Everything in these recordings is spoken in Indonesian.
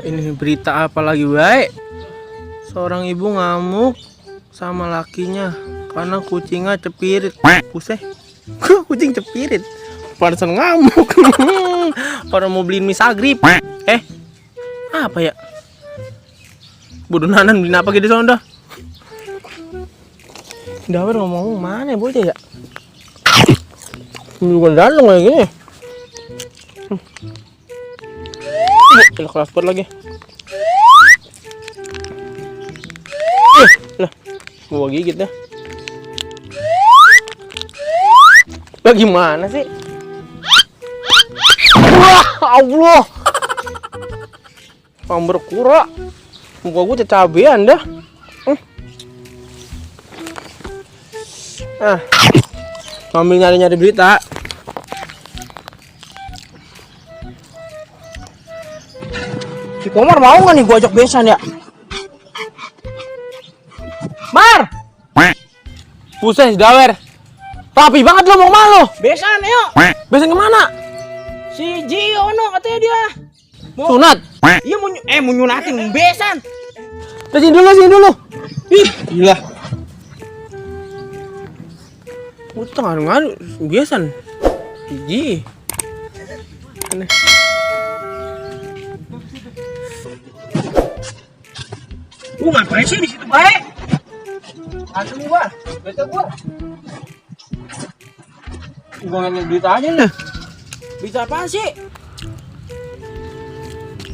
Ini berita apa lagi baik? Seorang ibu ngamuk sama lakinya karena kucingnya cepirit. Buset, kucing cepirit. Pantesan ngamuk. Orang mau beliin mie sagrip. Apa ya? Bodoh nanan beliin apa gitu sono dah. Dawer ngomong mana bocah ya? Bukan datang kayak gini. Kelas sport lagi. Lah, gua gigit dah. Bagaimana sih? Wah, Allah. Pamber kura. Muka gua cacabean dah. Sambil nyari-nyari berita. Si Komar mau nggak nih gua ajak besan ya? Mar! Buset, Dawer. Rapi banget lo, mau kemana lo? Besan, ayo. Besan kemana? Si Gio no katanya dia. Sunat? Iya mau nyunatin besan. Sini dulu. Ih, gila. Utang ngaruh besan. Gigi. Aneh. Ngapain sih di situ baik? Asli gua, bete gua. Gua ngeliat berita aja nih. Bisa apa sih?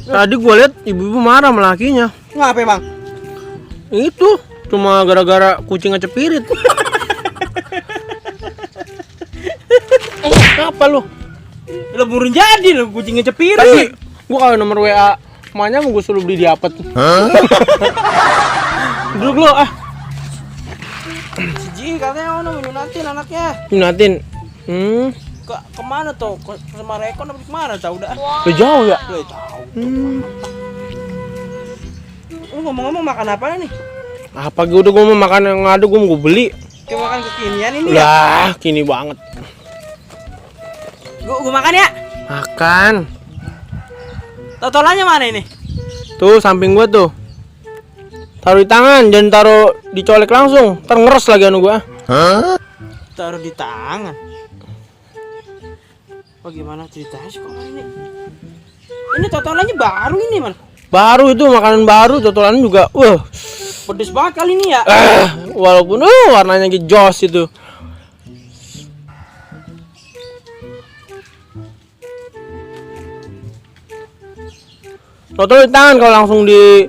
Tadi gua lihat ibu-ibu marah sama lakinya. Ngapa bang? Itu cuma gara-gara kucingnya cepirit. Apa lu? Leburin jadi lo kucingnya cepirit. Tadi gua kalau nomor WA emaknya mau gua suruh beli di apet. Duduk lu Si Gio katanya mau nyunatin anaknya. Nyunatin. Kemana tuh? Ke Marekon apa kemana tau udah? Udah jauh ya? Udah tahu. Lu ngomong-ngomong makan apa nih? Apa udah gua mau makan yang ada gua mau beli. Kayak makan kekinian ini ya? Lah, kini banget. Gua makan ya? Makan. Totolannya mana ini? Tuh samping gua tuh. Taruh di tangan, jangan taruh dicolek langsung. Ntar ngeres lagi anu gua. Taruh di tangan. Oh gimana ceritanya sih kok ini? Ini totolannya baru ini man. Baru itu makanan baru, totolan juga. Pedes banget kali ini ya. Walaupun warnanya jos itu. Totol di tangan kalau langsung di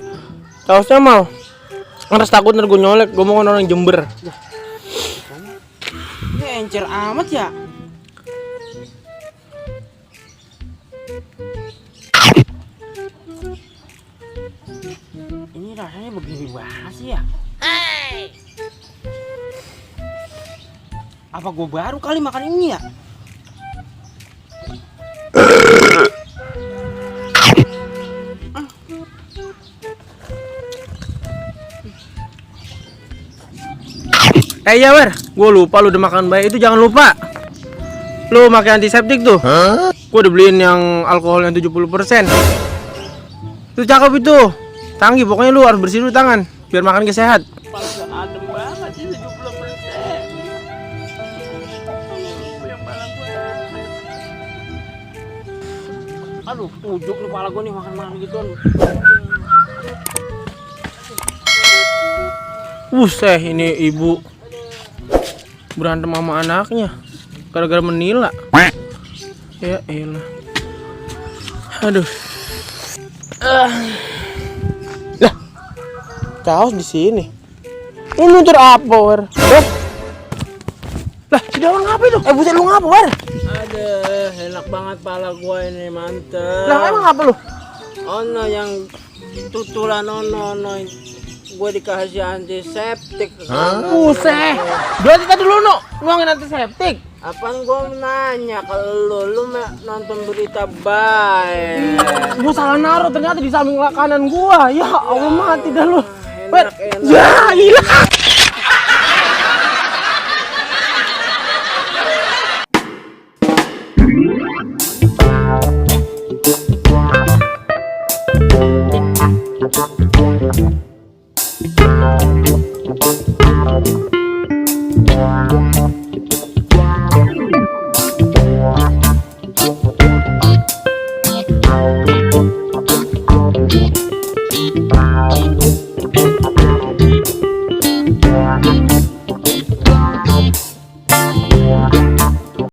sausnya mal. Ngeres takut ntar gue nyolek, gue mau kan orang Jember. Ini encer amat ya. Ini rasanya begini banget sih ya. Apa gue baru kali makan ini ya? Ya Wer, gue lupa lu udah makan baik itu, jangan lupa lu pakai antiseptik tuh. Gue udah beliin yang alkoholnya 70%. Itu cakep itu, canggih. Pokoknya lu harus bersih dulu tangan biar makan sehat. Pantesan adem banget sih 70%. Aduh, ujuk nih kepala gue nih makan gituan. Buset, ini ibu berantem sama anaknya gara-gara menila. Ya elah. Aduh. Lah. Kaos di sini. Lu nutur apa, Wer? Lah, si Dawang ngapa itu? Buset lu ngapa, Wer? Aduh, enak banget pala gua ini, mantep. Lah, emang ngapa lu? Ono yang tutulan ono gue dikasih antiseptik. Buset. Berarti tadi lu nuangin antiseptik. Apaan gue nanya kalau lu nonton berita baik. Gua salah naruh ternyata di samping kanan gua. Ya Allah, mati dah lu. Enak. Ya, gila.